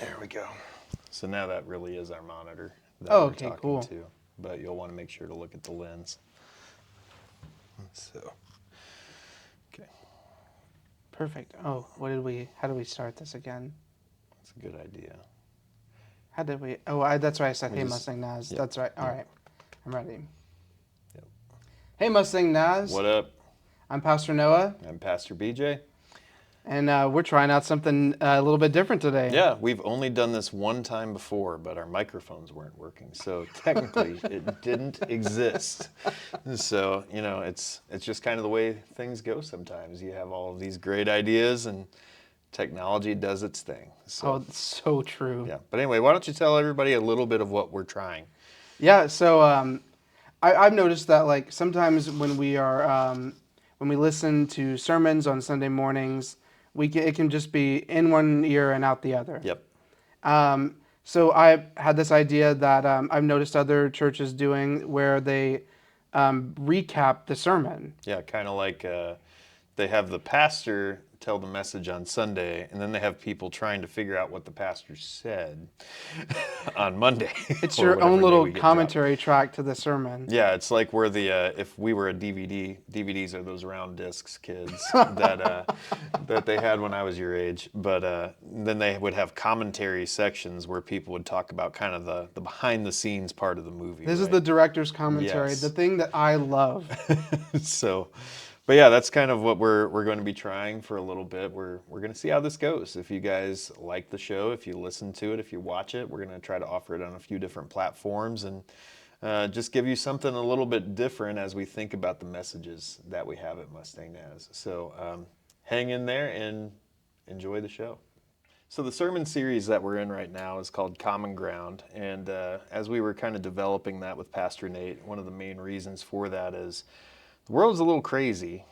There we go. So now that really is our monitor that Oh, we're okay, talking cool. to. But you'll want to make sure to look at the lens. So, okay, Perfect. Oh, how did we start this again? that's a good idea. How did we, that's right, I said, We hey, just, Mustang Naz. yep, That's right. All yep, right, I'm ready. yep. Hey, Mustang Naz. What up? I'm Pastor Noah, I'm Pastor BJ. and we're trying out something a little bit different today. Yeah, we've only done this one time before, but our microphones weren't working. So technically, it didn't exist. So, it's just kind of the way things go sometimes. You have all of these great ideas and technology does its thing. Oh, So, it's so true. yeah. But anyway, why don't you tell everybody a little bit of what we're trying? Yeah, so I've noticed that like sometimes when we listen to sermons on Sunday mornings, it can just be in one ear and out the other. Yep. So I had this idea that I've noticed other churches doing where they recap the sermon. Yeah, kind of like they have the pastor tell the message on Sunday, and then they have people trying to figure out what the pastor said on Monday. It's or your own whatever day little we get dropped. commentary track to the sermon. Yeah, it's like where if we were a DVDs are those round discs, kids, that they had when I was your age. But then they would have commentary sections where people would talk about kind of the behind the scenes part of the movie. This is right? the director's commentary, Yes. the thing that I love. So, but yeah, that's kind of what we're going to be trying for a little bit. We're going to see how this goes. If you guys like the show, if you listen to it, if you watch it, we're going to try to offer it on a few different platforms and just give you something a little bit different as we think about the messages that we have at Mustang Naz. So hang in there and enjoy the show. So the sermon series that we're in right now is called Common Ground, and as we were kind of developing that with Pastor Nate, one of the main reasons for that is the world's a little crazy.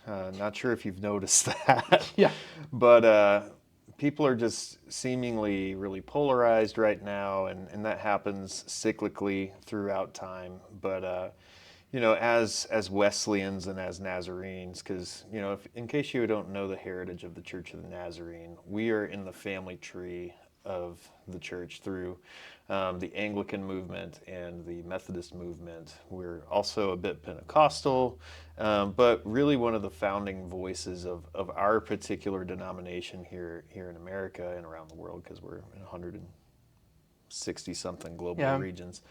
Not sure if you've noticed that. Yeah. But people are just seemingly really polarized right now, and that happens cyclically throughout time. But as Wesleyans and as Nazarenes, because in case you don't know the heritage of the Church of the Nazarene, we are in the family tree of the church through the Anglican movement and the Methodist movement. We're also a bit Pentecostal, but really one of the founding voices of our particular denomination here in America and around the world, because we're in 160 something global Yeah. regions.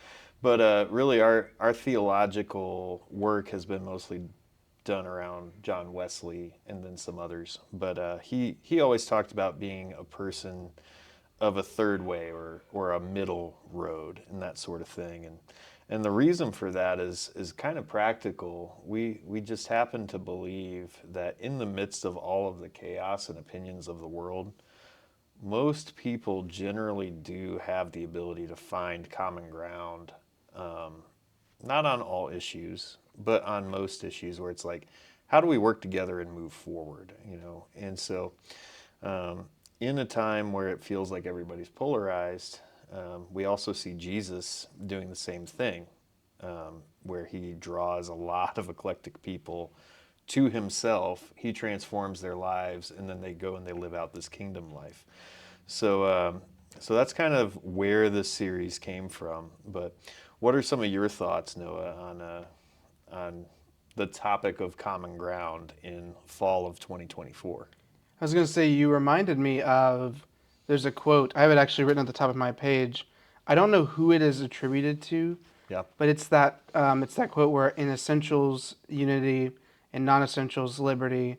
But really, our theological work has been mostly done around John Wesley and then some others. But he always talked about being a person of a third way or a middle road and that sort of thing. And the reason for that is kind of practical. We just happen to believe that in the midst of all of the chaos and opinions of the world, most people generally do have the ability to find common ground, not on all issues, but on most issues where it's like, how do we work together and move forward? And so in a time where it feels like everybody's polarized, we also see Jesus doing the same thing, where he draws a lot of eclectic people to himself. He transforms their lives, and then they go and they live out this kingdom life. So that's kind of where this series came from. But what are some of your thoughts, Noah, on the topic of common ground in fall of 2024? I was going to say, you reminded me of, there's a quote, I have it actually written at the top of my page. I don't know who it is attributed to, Yeah. but it's that quote where in essentials, unity, in non-essentials, liberty,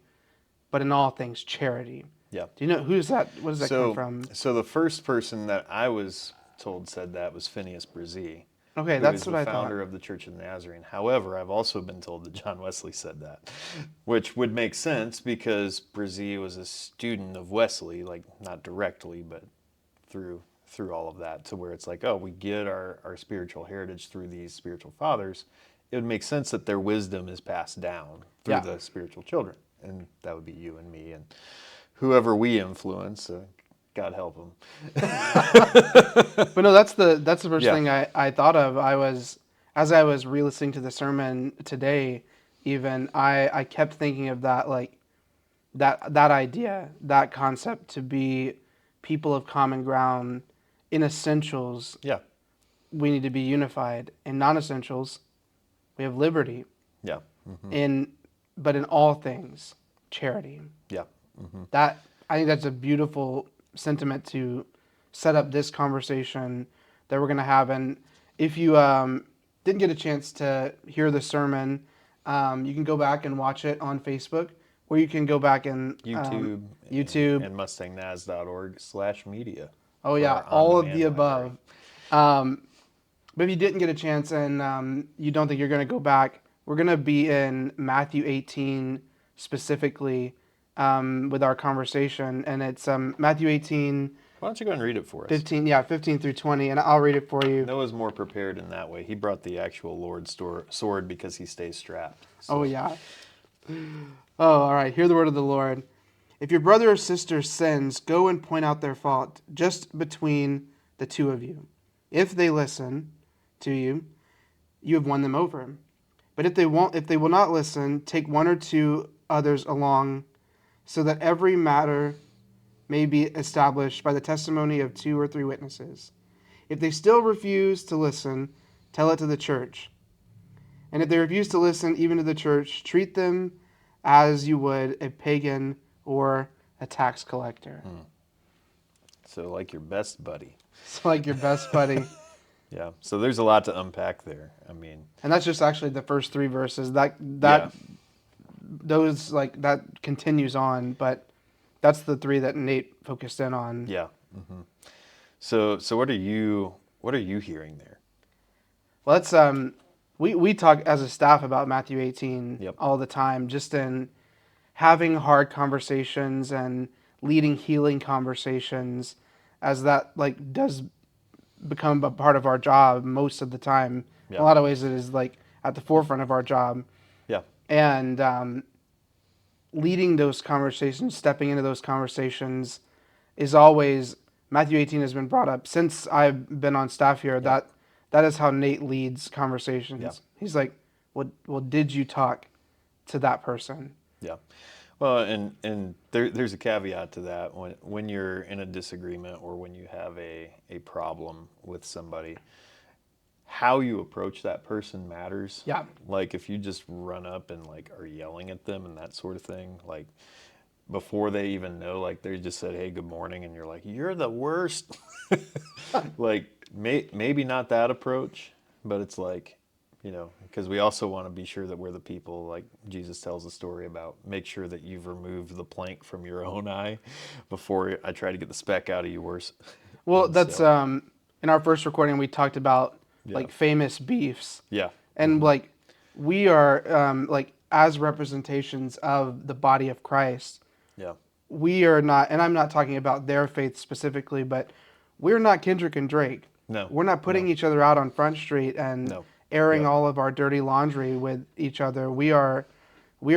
but in all things, charity. Yeah. Do you know, who's that, what does that come from? So the first person that I was told said that was Phineas Brzee, Okay, who that's is what the I thought. founder of the Church of the Nazarene. However, I've also been told that John Wesley said that, which would make sense because Brzee was a student of Wesley, like not directly, but through all of that, to where it's like, oh, we get our spiritual heritage through these spiritual fathers. It would make sense that their wisdom is passed down through Yeah. the spiritual children, and that would be you and me and whoever we influence. God help them. But no, that's the first Yeah. thing I thought of. As I was re-listening to the sermon today, even I kept thinking of that, like that idea, that concept, to be people of common ground. In essentials, Yeah. we need to be unified. In non-essentials, we have liberty. Yeah. Hmm. But in all things, charity. Yeah. Hmm. That I think that's a beautiful sentiment to set up this conversation that we're going to have. And if you didn't get a chance to hear the sermon, you can go back and watch it on Facebook, or you can go back and YouTube YouTube. and mustangnaz.org/media Oh for yeah, our all of on-demand the library. above. But if you didn't get a chance and you don't think you're going to go back, we're going to be in Matthew 18 specifically with our conversation. And it's Matthew 18, Why don't you go and read it for us? 15, yeah, 15 through 20. And I'll read it for you. Noah's more prepared in that way. He brought the actual Lord's sword because he stays strapped. So. Oh, yeah. Oh, all right. Hear the word of the Lord. If your brother or sister sins, go and point out their fault just between the two of you. If they listen to you, you have won them over. But if they will not listen, take one or two others along, so that every matter may be established by the testimony of 2 or 3 witnesses. If they still refuse to listen, tell it to the church. And if they refuse to listen even to the church, treat them as you would a pagan or a tax collector. So like your best buddy. It's like your best buddy. Yeah. So there's a lot to unpack there. I mean, And that's just actually the first 3 verses. That yeah. those like that continues on, but that's the 3 that Nate focused in on. Yeah. Hmm. So what are you hearing there? Let's we talk as a staff about Matthew 18 Yep. all the time, just in having hard conversations and leading healing conversations, as that like does become a part of our job most of the time. Yeah. In a lot of ways, it is like at the forefront of our job. Yeah. And leading those conversations, stepping into those conversations, is always Matthew 18 has been brought up since I've been on staff here. Yeah. That is how Nate leads conversations. Yeah. He's like, well, did you talk to that person? Yeah. Well, and there's a caveat to that. When you're in a disagreement or when you have a problem with somebody, how you approach that person matters. Yeah. Like if you just run up and like are yelling at them and that sort of thing, like before they even know, like they just said, "Hey, good morning," and you're like, "You're the worst." Like maybe not that approach, but it's like, because we also want to be sure that we're the people, like Jesus tells a story about, make sure that you've removed the plank from your own eye before I try to get the speck out of yours. Well, And that's so, in our first recording we talked about Yeah. like famous beefs, yeah. and like we are like as representations of the body of Christ. Yeah. We are not, and I'm not talking about their faith specifically, but we're not Kendrick and Drake. No. We're not putting No. each other out on Front Street and No. airing Yep. all of our dirty laundry with each other. We are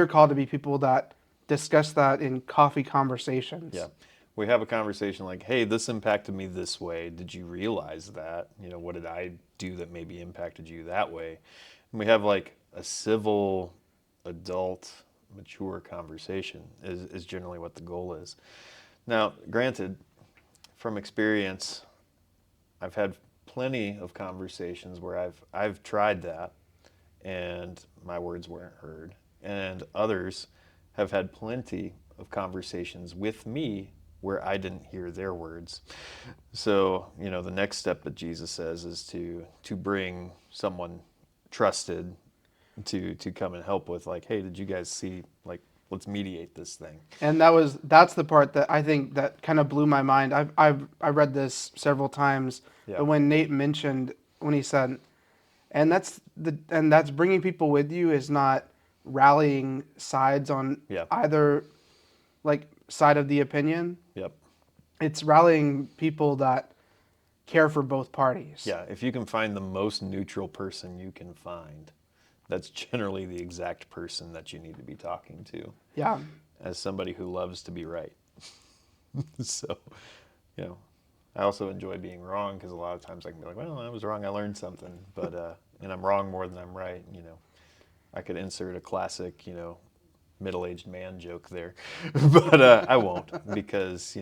called to be people that discuss that in coffee conversations. Yeah. We have a conversation like, "Hey, this impacted me this way. Did you realize that? What did I do that maybe impacted you that way?" And we have like a civil, adult, mature conversation is generally what the goal is. Now, granted, from experience, I've had plenty of conversations where I've tried that and my words weren't heard, and others have had plenty of conversations with me where I didn't hear their words. So, the next step that Jesus says is to bring someone trusted to come and help with, like, "Hey, did you guys see, like, let's mediate this thing." And that's the part that I think that kind of blew my mind. I read this several times, Yeah. but when Nate mentioned, when he said, and that's bringing people with you, is not rallying sides on Yeah. either like side of the opinion. Yep. It's rallying people that care for both parties. Yeah, if you can find the most neutral person you can find, that's generally the exact person that you need to be talking to, Yeah. as somebody who loves to be right. So, I also enjoy being wrong, because a lot of times I can be like, "Well, I was wrong, I learned something," but and I'm wrong more than I'm right. I could insert a classic, middle-aged man joke there, but I won't, because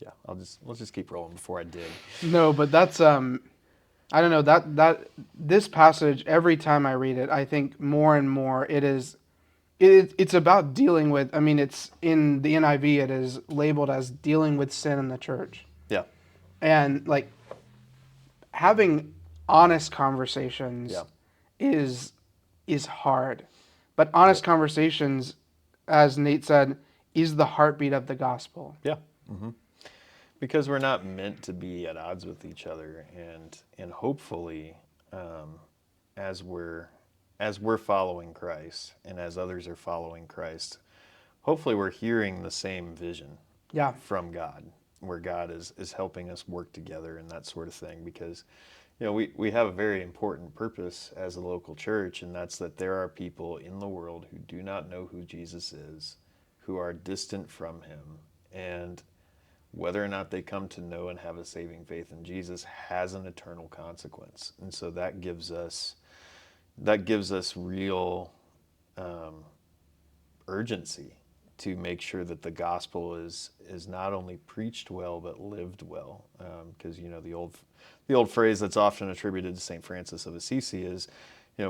Yeah, let's just keep rolling before I dig. No, but that's I don't know that this passage every time I read it, I think more and more it's about dealing with. I mean, it's in the NIV. It is labeled as dealing with sin in the church, Yeah, and like having honest yeah, conversations is is hard, but yep, honest conversations, as Nate said, is the heartbeat of the gospel. yeah. Because we're not meant to be at odds with each other, and hopefully, um, as we're following Christ, and as others are following Christ, hopefully we're hearing the same vision Yeah, from God, where God is helping us work together and that sort of thing. Because we have a very important purpose as a local church, and that's that there are people in the world who do not know who Jesus is, who are distant from him, and whether or not they come to know and have a saving faith in Jesus has an eternal consequence. And so that gives us real um, urgency to make sure that the gospel is not only preached well but lived well. Because the old phrase that's often attributed to Saint Francis of Assisi is,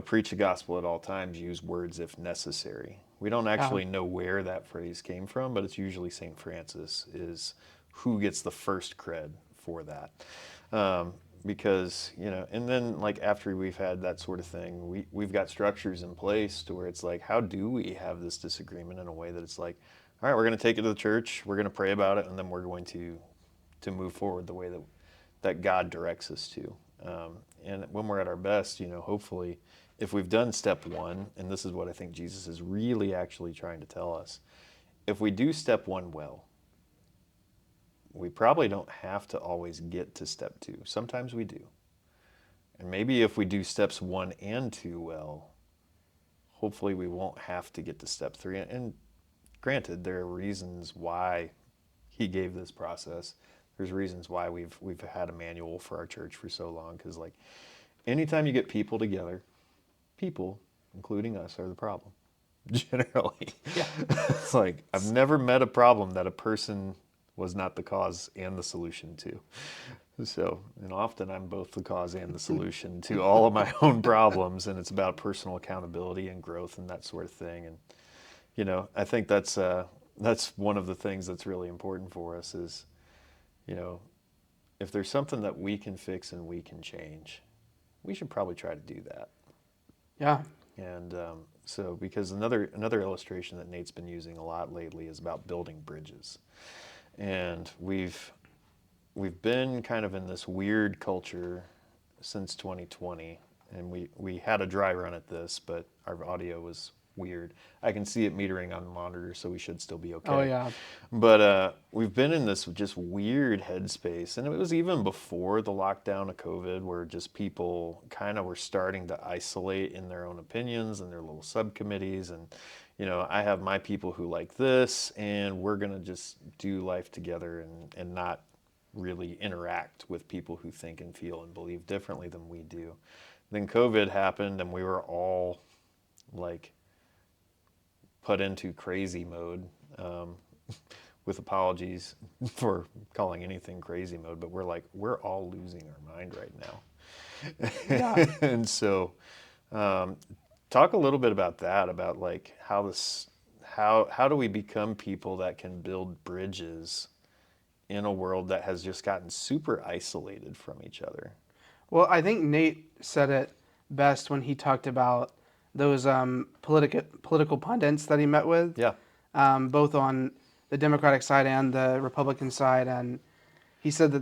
preach the gospel at all times, use words if necessary. We don't yeah, actually know where that phrase came from, but it's usually Saint Francis is who gets the first cred for that. Because and then like after we've had that sort of thing, we've got structures in place to where it's like, how do we have this disagreement in a way that it's like, all right, we're going to take it to the church, we're going to pray about it, and then we're going to move forward the way that God directs us to. And when we're at our best, hopefully, if we've done step one, and this is what I think Jesus is really actually trying to tell us, if we do step one well, we probably don't have to always get to step two. Sometimes we do. And maybe if we do steps one and two well, hopefully we won't have to get to step three. And granted, there are reasons why he gave this process. There's reasons why we've had a manual for our church for so long. Because like anytime you get people together, people, including us, are the problem. Generally, yeah, it's like I've never met a problem that a person was not the cause and the solution to. So, and often I'm both the cause and the solution to all of my own problems, and it's about personal accountability and growth and that sort of thing. And I think that's one of the things that's really important for us is, you know, if there's something that we can fix and we can change, we should probably try to do that. yeah. And so, because another illustration that Nate's been using a lot lately is about building bridges, and we've been kind of in this weird culture since 2020, and we had a dry run at this, but our audio was weird. I can see it metering on the monitor, so we should still be Oh okay. yeah, But we've been in this just weird headspace, and it was even before the lockdown of COVID, where just people kind of were starting to isolate in their own opinions and their little subcommittees. And I have my people who like this, and we're gonna just do life together and not really interact with people who think and feel and believe differently than we do. Then COVID happened, and we were all like put into crazy mode. Um, with apologies for calling anything crazy mode, but we're all losing our mind right yeah. now. And so, um, talk a little bit about that, about like how do we become people that can build bridges in a world that has just gotten super isolated from each other? Well, I think Nate said it best when he talked about those political pundits that he met with, Yeah, both on the Democratic side and the Republican side, and he said that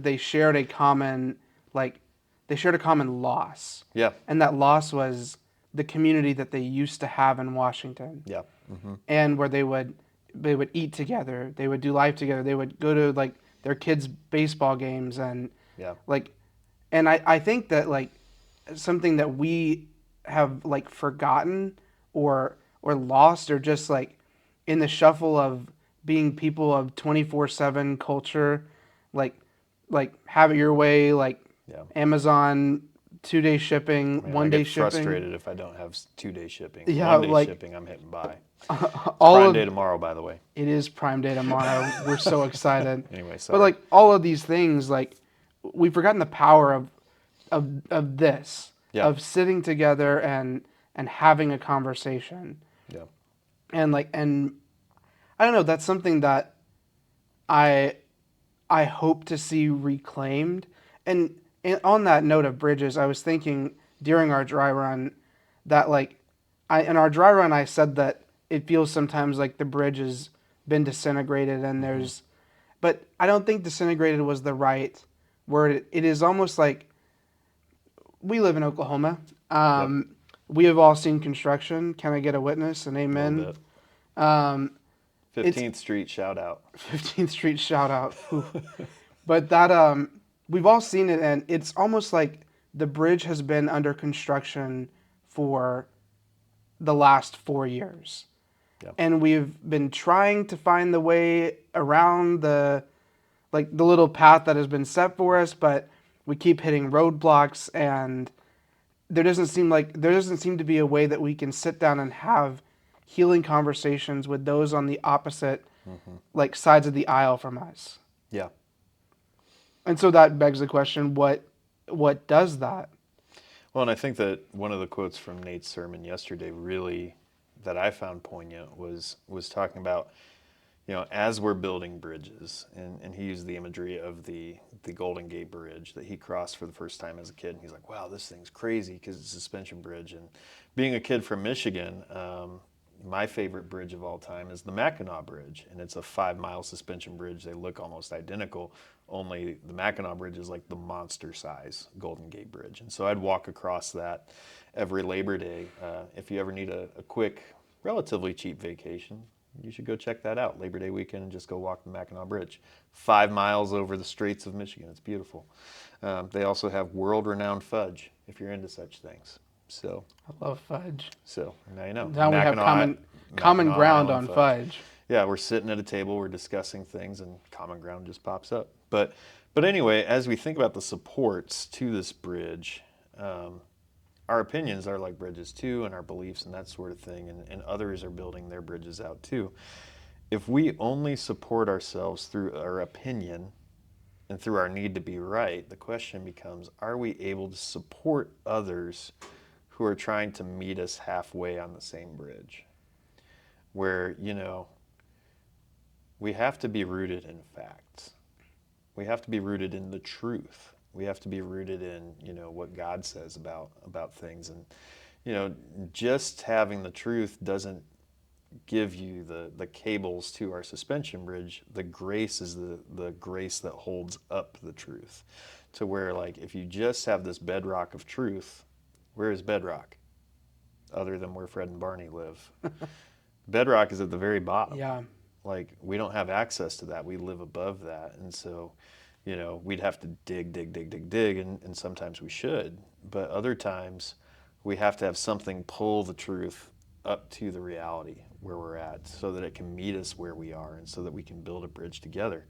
like they shared a common loss, yeah, and that loss was the community that they used to have in Washington, yeah, hmm, and where they would eat together, they would do life together, they would go to like their kids' baseball games, and yeah, like, and I think that like something that we have like forgotten or lost or just like in the shuffle of being people of 24/7 culture, like like have it your way, like yeah, Amazon 2-day shipping, I mean, I 1-day get shipping. frustrated if I don't have 2-day shipping. Yeah, 1-day like shipping, I'm hitting buy. It's all Prime of Day tomorrow, by the way. it is Prime Day tomorrow. We're so excited. Anyway, But sorry. like all of these things, like we've forgotten the power of this, Yeah, of sitting together and having a conversation. yeah, And I don't know, that's something that I I hope to see reclaimed. And on that note of bridges, I was thinking during our dry run that like I in our dry run I said that it feels sometimes like the bridge has been disintegrated and hmm there's but I don't think disintegrated was the right word. It is almost like we live in Oklahoma. yep, We have all seen construction. Can I get a witness? An a little amen. bit. Um, it's 15th Street shout out. 15th Street shout out. Whew. But that we've all seen it, and it's almost like the bridge has been under construction for the last 4 years, Yeah, and we've been trying to find the way around the little path that has been set for us, but we keep hitting roadblocks, and there doesn't seem to be a way that we can sit down and have healing conversations with those on the opposite hmm like sides of the aisle from us. yeah. And so that begs the question, what does that? Well, and I think that one of the quotes from Nate's sermon yesterday really that I found poignant was talking about, as we're building bridges, and he used the imagery of the Golden Gate Bridge that he crossed for the first time as a kid. And he's like, wow, this thing's crazy because it's a suspension bridge. And being a kid from Michigan, my favorite bridge of all time is the Mackinac Bridge, and it's a 5-mile suspension bridge. They look almost identical, only the Mackinac Bridge is like the monster size Golden Gate Bridge. And so I'd walk across that every Labor Day. If you ever need a quick, relatively cheap vacation, you should go check that out. Labor Day weekend and just go walk the Mackinac Bridge. 5 miles over the Straits of Michigan. It's beautiful. They also have world-renowned fudge, if you're into such things. So, I love fudge. so now you know. Now we have common Mackinac ground Island on fudge. Yeah, we're sitting at a table, we're discussing things, and common ground just pops up. But anyway, as we think about the supports to this bridge, our opinions are like bridges too, and our beliefs and that sort of thing, and others are building their bridges out too. If we only support ourselves through our opinion and through our need to be right, the question becomes, are we able to support others who are trying to meet us halfway on the same bridge? Where, we have to be rooted in facts. We have to be rooted in the truth. We have to be rooted in, what God says about things. And, just having the truth doesn't give you the cables to our suspension bridge. The grace is the grace that holds up the truth. To where, like, if you just have this bedrock of truth, where is bedrock? Other than where Fred and Barney live. Bedrock is at the very bottom. Yeah. Like, we don't have access to that. We live above that. And so, we'd have to dig, and sometimes we should. But other times, we have to have something pull the truth up to the reality where we're at so that it can meet us where we are and so that we can build a bridge together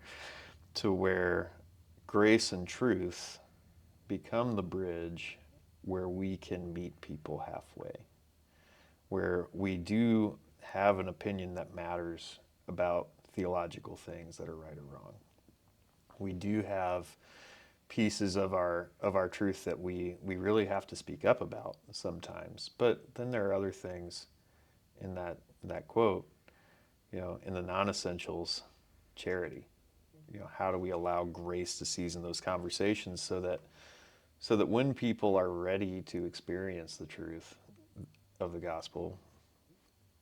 to where grace and truth become the bridge where we can meet people halfway, where we do have an opinion that matters about theological things that are right or wrong. We do have pieces of our truth that we really have to speak up about sometimes. But then there are other things in that quote, in the non-essentials, charity. How do we allow grace to season those conversations so that when people are ready to experience the truth of the gospel,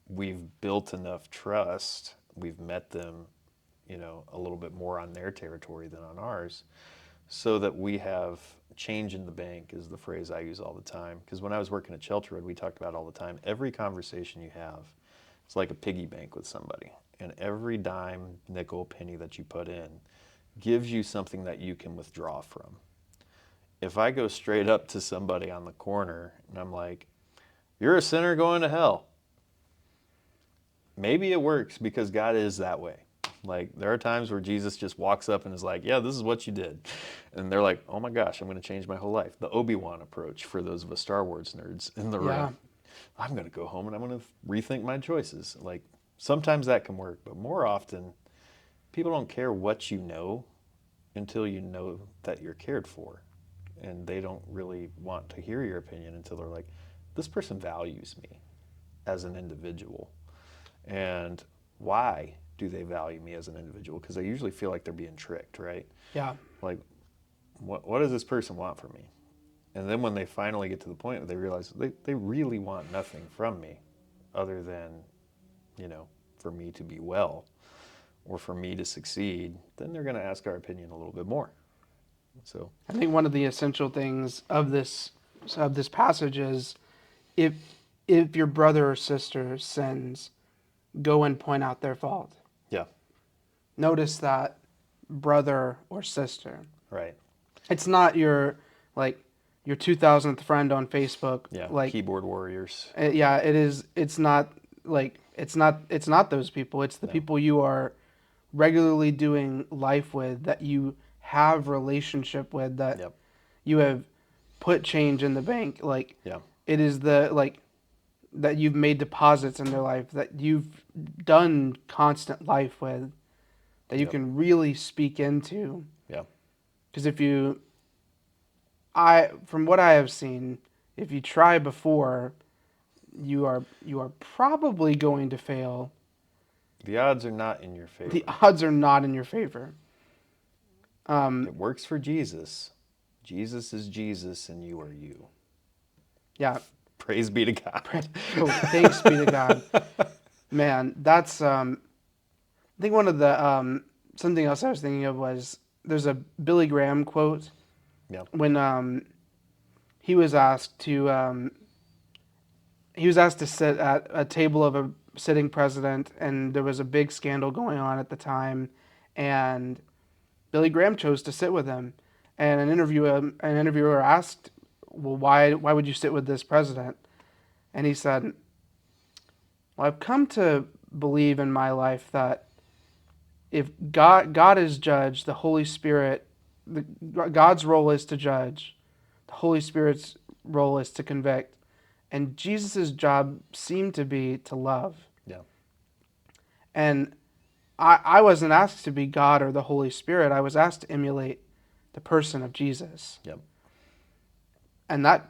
we've built enough trust, we've met them, a little bit more on their territory than on ours, so that we have change in the bank is the phrase I use all the time. Because when I was working at Shelter Road, we talked about all the time, every conversation you have, it's like a piggy bank with somebody. And every dime, nickel, penny that you put in gives you something that you can withdraw from. If I go straight up to somebody on the corner and I'm like, you're a sinner going to hell, maybe it works because God is that way. Like, there are times where Jesus just walks up and is like, yeah, this is what you did. And they're like, oh my gosh, I'm going to change my whole life. The Obi-Wan approach for those of us Star Wars nerds in the Yeah. room. I'm going to go home and I'm going to rethink my choices. Like, sometimes that can work, but more often, people don't care what you know until you know that you're cared for. And they don't really want to hear your opinion until they're like, this person values me as an individual. And why do they value me as an individual? Because they usually feel like they're being tricked, right? Yeah. Like, what does this person want from me? And then when they finally get to the point where they realize they really want nothing from me other than, for me to be well or for me to succeed, then they're going to ask our opinion a little bit more. So I think one of the essential things of this passage is if your brother or sister sins, go and point out their fault. yeah, Notice that brother or sister. right. It's not your 2000th friend on Facebook. Yeah, Like, keyboard warriors. yeah, it is. It's not like it's not those people. It's the No. people you are regularly doing life with, that you have relationship with, that Yep. you have put change in the bank. Like, Yeah. it is that you've made deposits in their life, that you've done constant life with, that you Yep. can really speak into. Yeah. Because from what I have seen, if you try before, you are probably going to fail. The odds are not in your favor. The odds are not in your favor. It works for Jesus. Jesus is Jesus and you are you. Yeah. Praise be to God. Oh, thanks be to God. Man, that's I think one of the something else I was thinking of was, there's a Billy Graham quote Yeah. when he was asked to sit at a table of a sitting president, and there was a big scandal going on at the time, and Billy Graham chose to sit with him. And an interviewer asked, well, why would you sit with this president? And he said, well, I've come to believe in my life that if God is judge, the Holy Spirit, God's role is to judge, the Holy Spirit's role is to convict, and Jesus' job seemed to be to love. Yeah. And I wasn't asked to be God or the Holy Spirit. I was asked to emulate the person of Jesus. Yep. And that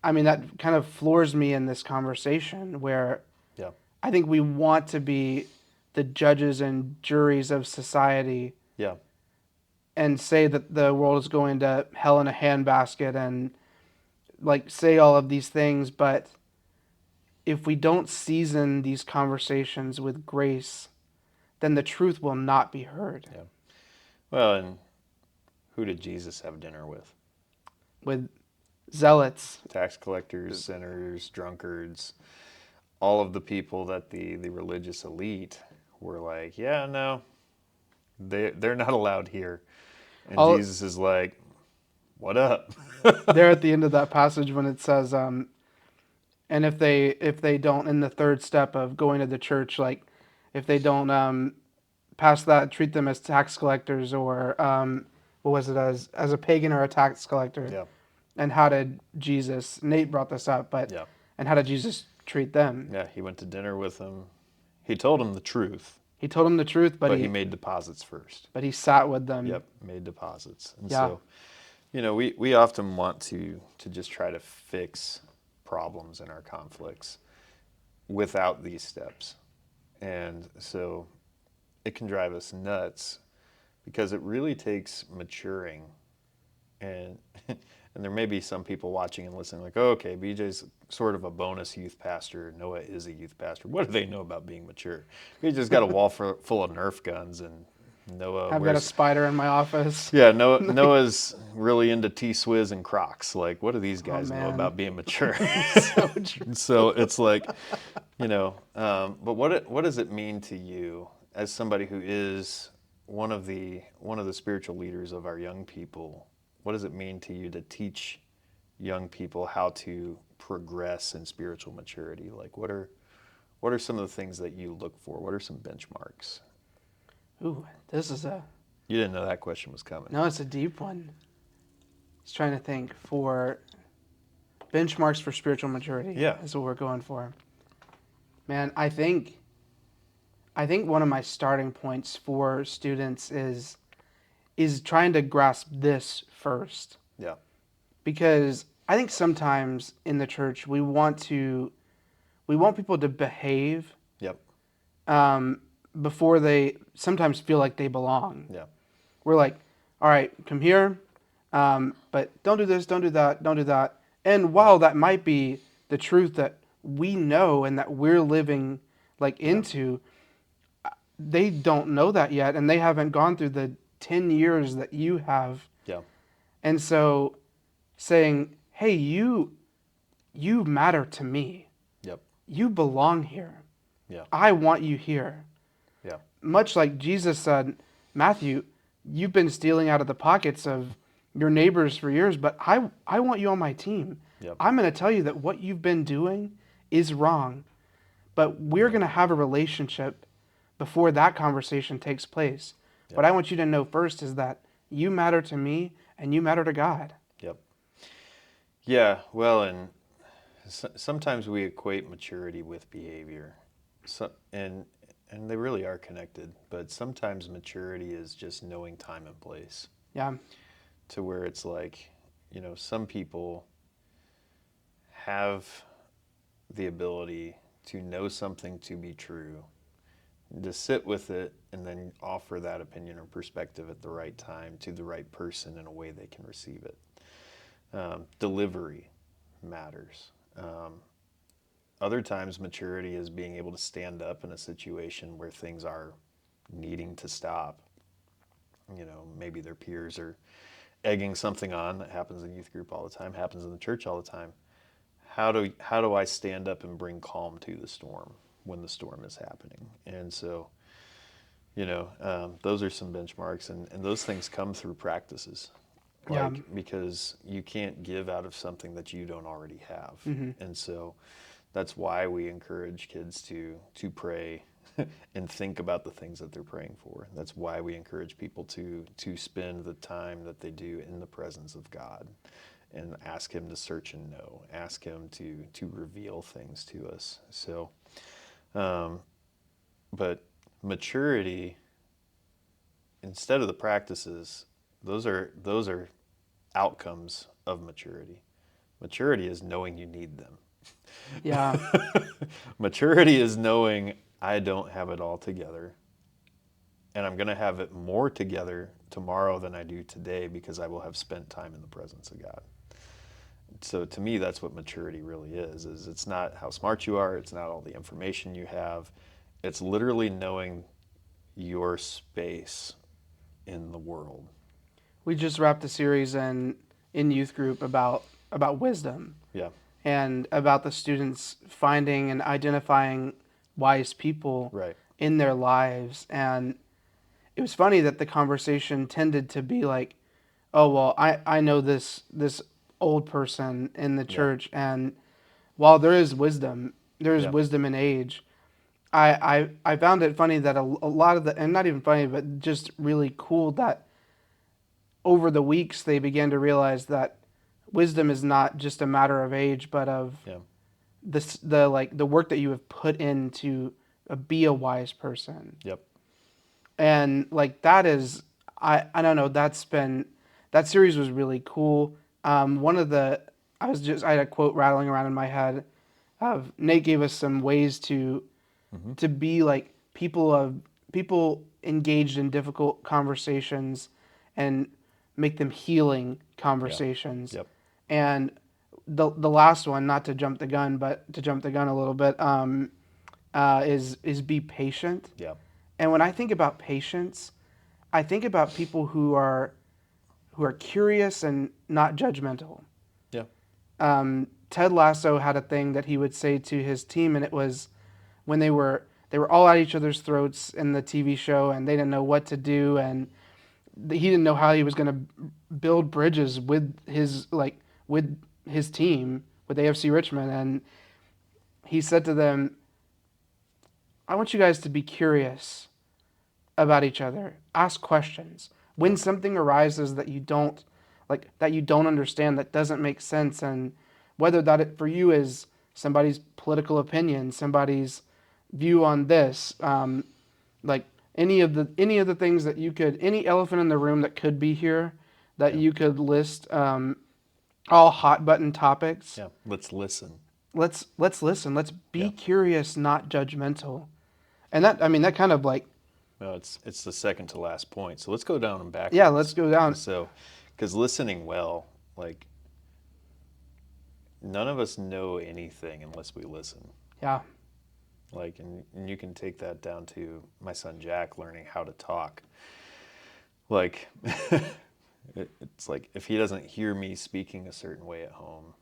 kind of floors me in this conversation, where Yeah. I think we want to be the judges and juries of society Yeah. and say that the world is going to hell in a handbasket and say all of these things. But if we don't season these conversations with grace, then the truth will not be heard. Yeah. Well, and who did Jesus have dinner with? With zealots. Tax collectors, sinners, drunkards, all of the people that the religious elite were like, yeah, no, they're not allowed here. And Jesus is like, what up? There at the end of that passage when it says, and if they don't, in the third step of going to the church, like, if they don't pass that, treat them as tax collectors, or what was it, as a pagan or a tax collector? Yeah. And how did Jesus? Nate brought this up, but Yeah. and how did Jesus treat them? Yeah, he went to dinner with them. He told them the truth, He told them the truth, but he made deposits first. but he sat with them. Yep, made deposits. And Yeah. so, we often want to just try to fix problems in our conflicts without these steps. And so it can drive us nuts because it really takes maturing. And and there may be some people watching and listening like, oh, okay, BJ's sort of a bonus youth pastor. Noah is a youth pastor. What do they know about being mature? BJ's got a wall full of Nerf guns, and Noah I've got a spider in my office. Yeah, Noah's really into T-Swiz and Crocs. Like, what do these guys know man. about being mature? So true. So it's like, but what does it mean to you as somebody who is one of the spiritual leaders of our young people? What does it mean to you to teach young people how to progress in spiritual maturity? Like, what are some of the things that you look for? What are some benchmarks? Ooh, this is a You didn't know that question was coming. no, it's a deep one. Just trying to think for benchmarks for spiritual maturity. Yeah. Is what we're going for. Man, I think one of my starting points for students is trying to grasp this first. Yeah. Because I think sometimes in the church we want people to behave Yep. um, before they sometimes feel like they belong. Yeah. We're like, all right, come here, but don't do this, don't do that, don't do that. And while that might be the truth that we know and that we're living like Yeah. into, they don't know that yet, and they haven't gone through the 10 years that you have. Yeah. And so saying, hey, you matter to me. Yep. You belong here. Yeah. I want you here. Yeah. Much like Jesus said, Matthew, you've been stealing out of the pockets of your neighbors for years, but I want you on my team. Yep. I'm going to tell you that what you've been doing is wrong, but we're going to have a relationship before that conversation takes place. Yep. What I want you to know first is that you matter to me and you matter to God. Yep. Yeah. Well, and sometimes we equate maturity with behavior, and they really are connected. But sometimes maturity is just knowing time and place. Yeah. To where it's like, some people have the ability to know something to be true, to sit with it, and then offer that opinion or perspective at the right time to the right person in a way they can receive it. Delivery matters. Other times, maturity is being able to stand up in a situation where things are needing to stop. Maybe their peers are egging something on. That happens in youth group all the time, happens in the church all the time. How do I stand up and bring calm to the storm when the storm is happening? And so, those are some benchmarks, and those things come through practices. Yeah. Because you can't give out of something that you don't already have. Mm-hmm. And so that's why we encourage kids to pray and think about the things that they're praying for. That's why we encourage people to spend the time that they do in the presence of God and ask Him to search and know, ask Him to reveal things to us. So, but maturity, instead of the practices, those are outcomes of maturity. Maturity is knowing you need them. Yeah. Maturity is knowing I don't have it all together, and I'm going to have it more together tomorrow than I do today because I will have spent time in the presence of God. So to me, that's what maturity really is it's not how smart you are, it's not all the information you have. It's literally knowing your space in the world. We just wrapped a series in youth group about wisdom. Yeah. And about the students finding and identifying wise people Right. in their lives. And it was funny that the conversation tended to be like, oh, well, I know this old person in the church, and while there is wisdom, there is wisdom in age. I found it funny that a lot of the, and not even funny, but just really cool that over the weeks they began to realize that wisdom is not just a matter of age, but of the work that you have put in to be a wise person. Yep. And like that is, I don't know, that series was really cool. One of the, I had a quote rattling around in my head of Nate gave us some ways to be like people engaged in difficult conversations and make them healing conversations. Yep. And the last one, not to jump the gun, but to jump the gun a little bit, is be patient. Yep. And when I think about patience, I think about people who are curious and not judgmental. Yeah. Ted Lasso had a thing that he would say to his team, and it was when they were all at each other's throats in the TV show, and they didn't know what to do, and he didn't know how he was going to build bridges with his team, with AFC Richmond, and he said to them, I want you guys to be curious about each other. Ask questions. When Yep. something arises that you don't that you don't understand, that doesn't make sense, and whether for you is somebody's political opinion, somebody's view on this, like any of the things that you could, any elephant in the room that could be here, that Yeah. you could list, all hot button topics. Yeah. Let's listen. Let's listen. Let's be Yeah. curious, not judgmental. And that, I mean, that kind of like, No, it's the second to last point. So let's go down and yeah, let's backwards. go down. So, because listening well, like none of us know anything unless we listen. Yeah. Like, and you can take that down to my son Jack learning how to talk. Like, it's like if he doesn't hear me speaking a certain way at home,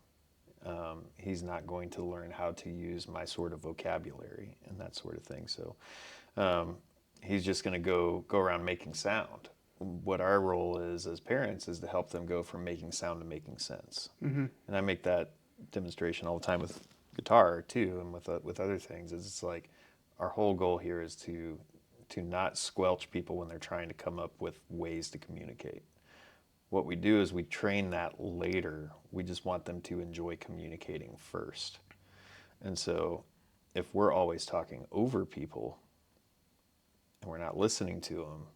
he's not going to learn how to use my sort of vocabulary and that sort of thing. So, he's just going to go around making sound. What our role is as parents is to help them go from making sound to making sense. Mm-hmm. And I make that demonstration all the time with guitar too, and with other things. Is it's like our whole goal here is to not squelch people when they're trying to come up with ways to communicate. What we do is we train that later. We just want them to enjoy communicating first. And so if we're always talking over people and we're not listening to them,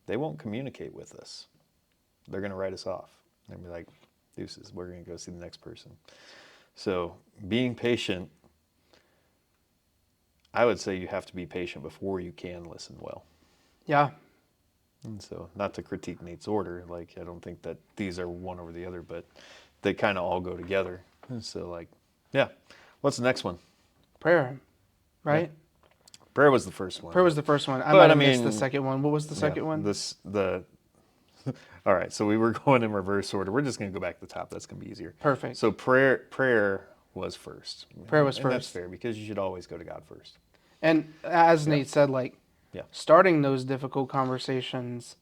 they won't communicate with us. They're going to write us off. They'll be like, deuces, we're going to go see the next person. So being patient, I would say you have to be patient before you can listen well. Yeah. And so not to critique Nate's order, like I don't think that these are one over the other, but they kind of all go together. And so like, yeah. What's the next one? Prayer, Yeah. right? Prayer was the first one. Prayer was the first one. I But, might I have missed the mean, second one. What was the second one? All right, so we were going in reverse order. We're just going to go back to the top. That's going to be easier. Perfect. So prayer was first. Prayer was and that's first. fair because you should always go to God first. And as Nate said, like, Yeah. starting those difficult conversations,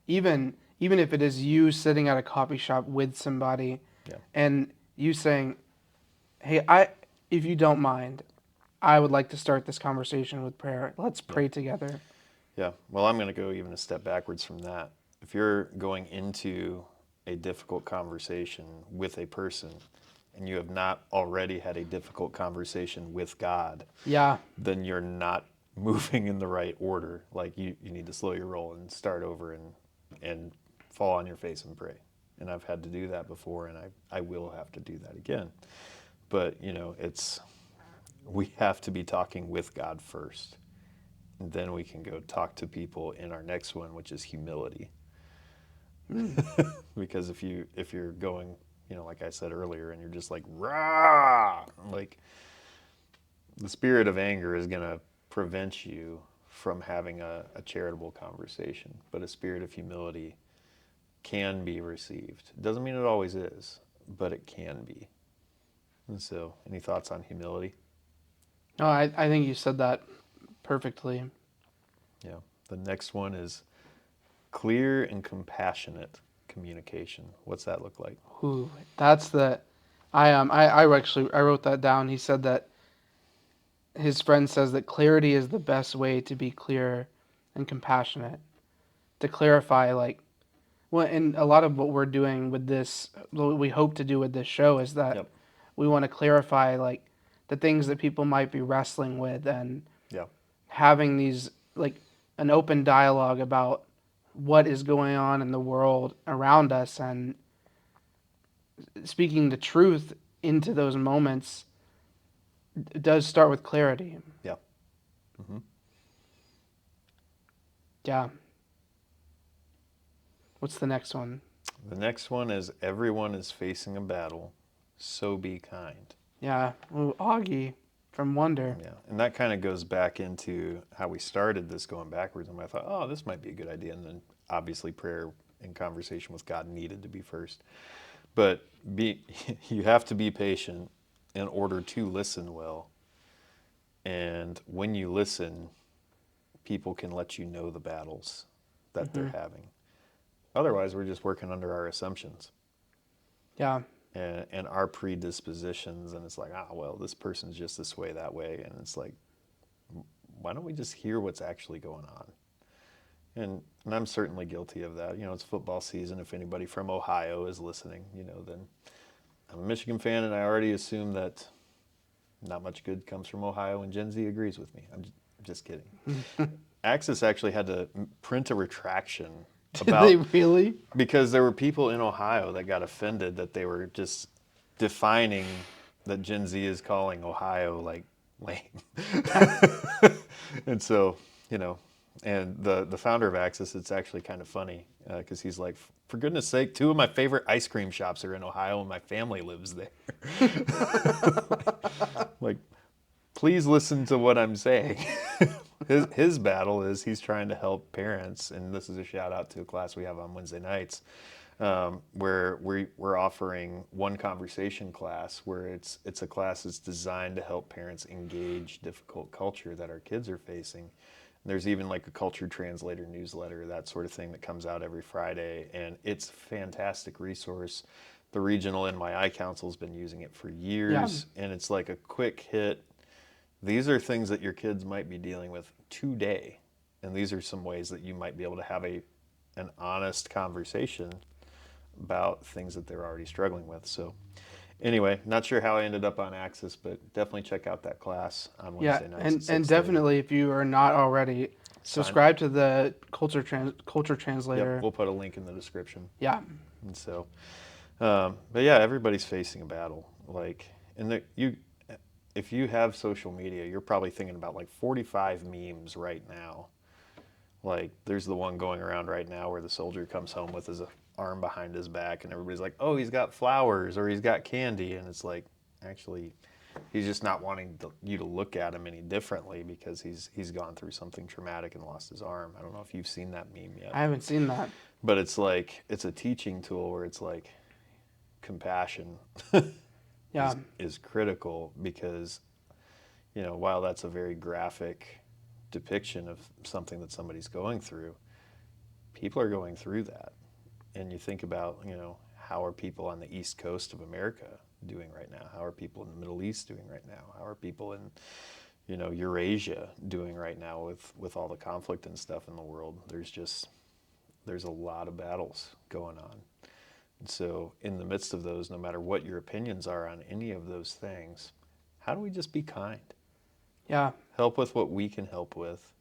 even if it is you sitting at a coffee shop with somebody, Yeah. and you saying, "Hey, if you don't mind, I would like to start this conversation with prayer. Let's pray together." Yeah. Well, I'm going to go even a step backwards from that. If you're going into a difficult conversation with a person and you have not already had a difficult conversation with God, Yeah. then you're not moving in the right order. Like you need to slow your roll and start over and fall on your face and pray. And I've had to do that before, and I will have to do that again. But, we have to be talking with God first. And then we can go talk to people in our next one, which is humility. Because if you're going, like I said earlier, and you're just like, rah, like the spirit of anger is going to prevent you from having a charitable conversation. But a spirit of humility can be received. It doesn't mean it always is, but it can be. And so, any thoughts on humility? No, I think you said that perfectly. Yeah. The next one is clear and compassionate communication. What's that look like? Ooh, that's the. I wrote that down. He said that his friend says that clarity is the best way to be clear and compassionate. To clarify, like, well, and a lot of what we're doing with this, what we hope to do with this show is that Yep. we want to clarify, like, the things that people might be wrestling with, and Yeah. having these, like, an open dialogue about what is going on in the world around us, and speaking the truth into those moments. It does start with clarity. Yeah. Mm-hmm. Yeah. What's the next one? The next one is everyone is facing a battle, so be kind. Yeah. Ooh, Augie from Wonder. Yeah. And that kind of goes back into how we started this going backwards. And I thought, oh, this might be a good idea. And then obviously prayer and conversation with God needed to be first. But you have to be patient in order to listen well. And when you listen, people can let you know the battles that they're having. Otherwise, we're just working under our assumptions Yeah. and our predispositions. And it's like, well, this person's just this way, that way. And it's like, why don't we just hear what's actually going on? And I'm certainly guilty of that. It's football season. If anybody from Ohio is listening, then I'm a Michigan fan, and I already assume that not much good comes from Ohio, and Gen Z agrees with me. I'm just kidding. Axis actually had to print a retraction Did they about really? because there were people in Ohio that got offended that they were just defining that Gen Z is calling Ohio like lame. And so, you know, and the founder of Axis, it's actually kind of funny because he's like, for goodness sake, two of my favorite ice cream shops are in Ohio and my family lives there. Like, please listen to what I'm saying. His battle is he's trying to help parents, and this is a shout out to a class we have on Wednesday nights, where we're offering one conversation class where it's a class that's designed to help parents engage difficult culture that our kids are facing. There's even like a culture translator newsletter, that sort of thing that comes out every Friday, and it's a fantastic resource. The regional NYI Council's been using it for Yeah. years, and it's like a quick hit. These are things that your kids might be dealing with today, and these are some ways that you might be able to have an honest conversation about things that they're already struggling with. So anyway, not sure how I ended up on Axis, but definitely check out that class on Yeah, Wednesday nights at and 6:30. definitely if you are not already, Sign. subscribe to the culture Yep, translator. we'll put a link in the description. Yeah. And so, but yeah, everybody's facing a battle. Like, if you have social media, you're probably thinking about like 45 memes right now. Like, there's the one going around right now where the soldier comes home with his arm behind his back, and everybody's like, "Oh, he's got flowers or he's got candy," and it's like, actually, he's just not wanting you to look at him any differently because he's gone through something traumatic and lost his arm. I don't know if you've seen that meme yet, I haven't seen that. but it's like it's a teaching tool where it's like compassion Yeah. is critical because while that's a very graphic depiction of something that somebody's going through, people are going through that. And you think about, how are people on the East Coast of America doing right now? How are people in the Middle East doing right now? How are people in, Eurasia doing right now with all the conflict and stuff in the world? There's a lot of battles going on. And so in the midst of those, no matter what your opinions are on any of those things, how do we just be kind? Yeah. Help with what we can help with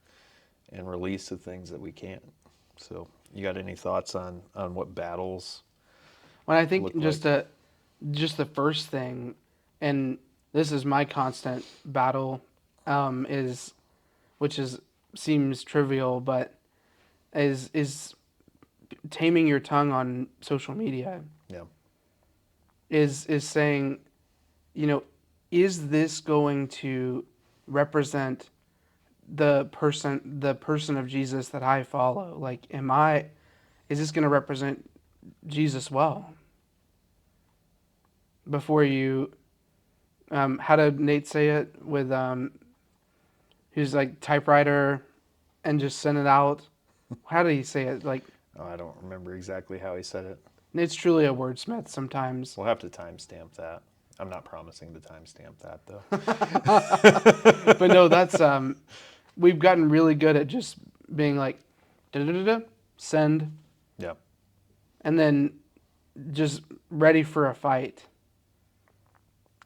and release the things that we can't. So you got any thoughts on what battles When I think look like? just the first thing, and this is my constant battle, is which is seems trivial, but is taming your tongue on social media. Yeah. Is saying, you know, is this going to represent the person of Jesus that I follow? Like, is this going to represent Jesus well? Before you, how did Nate say it with, who's like typewriter and just send it out? How did he say it? Like, Oh, I don't remember exactly how he said it. Nate's truly a wordsmith sometimes. We'll have to timestamp that. I'm not promising to timestamp that though. But no, that's, we've gotten really good at just being like, da-da-da-da, send, Yeah. and then just ready for a fight.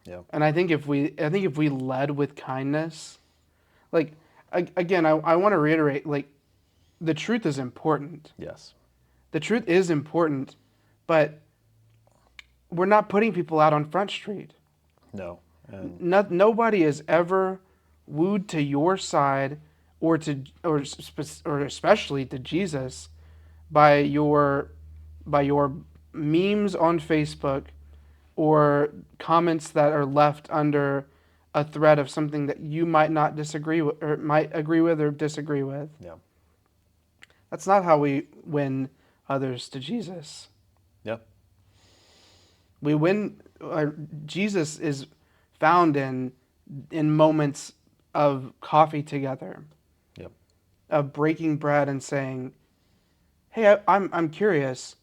Yeah. And I think if we led with kindness, like, again, I want to reiterate, like, the truth is important. Yes. The truth is important, but we're not putting people out on Front Street. No. And Nobody is ever wooed to your side or especially to Jesus by your memes on Facebook or comments that are left under a thread of something that you might not disagree with or might agree with or disagree with. yeah. That's not how we win others to Jesus. Yeah. We win. Jesus is found in moments of coffee together, Yep. of breaking bread and saying, "Hey, I'm curious.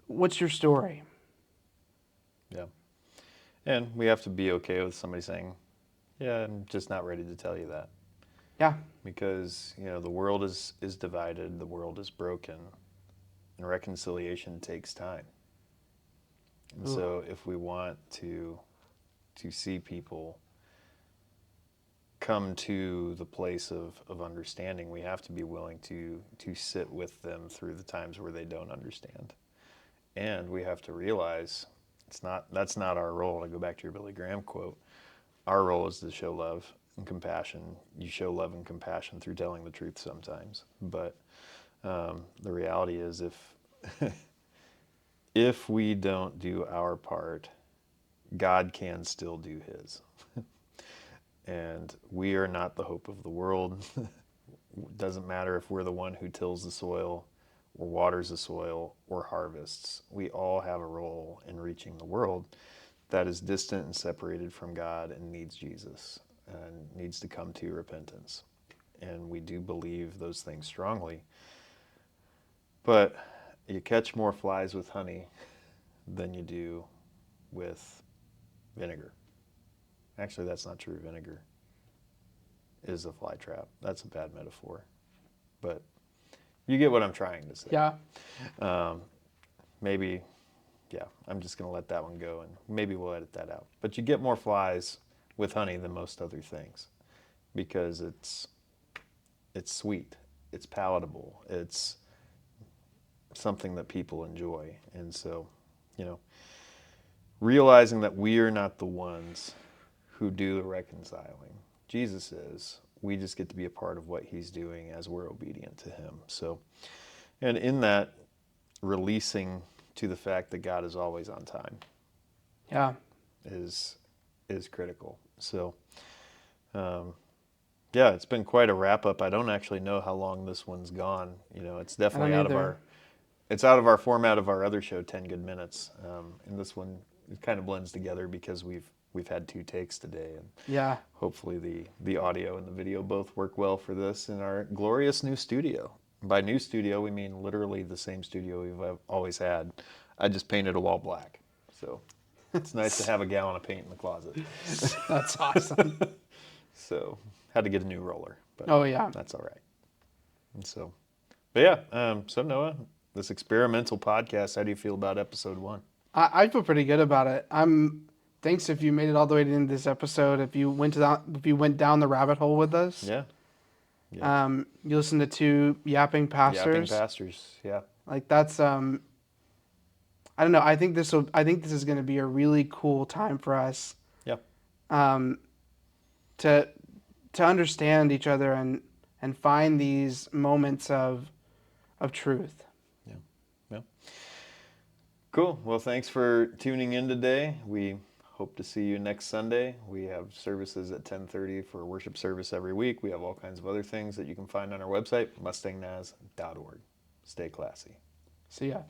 What's your story?" Yeah. And we have to be okay with somebody saying, "Yeah, I'm just not ready to tell you that." Yeah. because the world is divided, the world is broken, and reconciliation takes time. And Ooh. so if we want to see people come to the place of understanding, we have to be willing to sit with them through the times where they don't understand. And we have to realize that's not our role. To go back to your Billy Graham quote, our role is to show love and compassion. You show love and compassion through telling the truth sometimes. But the reality is, if we don't do our part, God can still do his. And we are not the hope of the world. It doesn't matter if we're the one who tills the soil or waters the soil or harvests. We all have a role in reaching the world that is distant and separated from God and needs Jesus and needs to come to repentance. And we do believe those things strongly. But you catch more flies with honey than you do with vinegar. Actually, that's not true. Vinegar is a fly trap. That's a bad metaphor. But you get what I'm trying to say. Yeah. Maybe, yeah, I'm just going to let that one go, and maybe we'll edit that out. But you get more flies with honey than most other things because it's sweet, it's palatable, it's something that people enjoy. And so, realizing that we are not the ones who do the reconciling. Jesus is. We just get to be a part of what he's doing as we're obedient to him. So, and in that, releasing to the fact that God is always on time. Yeah. Is critical. So, yeah, it's been quite a wrap up. I don't actually know how long this one's gone. It's definitely out of our format of our other show, 10 Good Minutes. And this one, it kind of blends together because we've had 2 takes today, and Yeah. hopefully the audio and the video both work well for this in our glorious new studio. By new studio, we mean literally the same studio we've always had. I just painted a wall black, so it's nice to have a gallon of paint in the closet. That's awesome. So had to get a new roller, but Oh yeah. that's all right. And so, but yeah. So Noah, this experimental podcast. How do you feel about episode 1? I feel pretty good about it. Thanks if you made it all the way to the end of this episode. If you went down the rabbit hole with us. Yeah. Yeah. You listened to 2 yapping pastors. Yapping pastors. Yeah. Like that's I don't know. I think this is going to be a really cool time for us. Yeah. To understand each other and find these moments of truth. Yeah. Yeah. Cool. Well, thanks for tuning in today. We hope to see you next Sunday. We have services at 10:30 for worship service every week. We have all kinds of other things that you can find on our website, mustangnaz.org. Stay classy. See ya.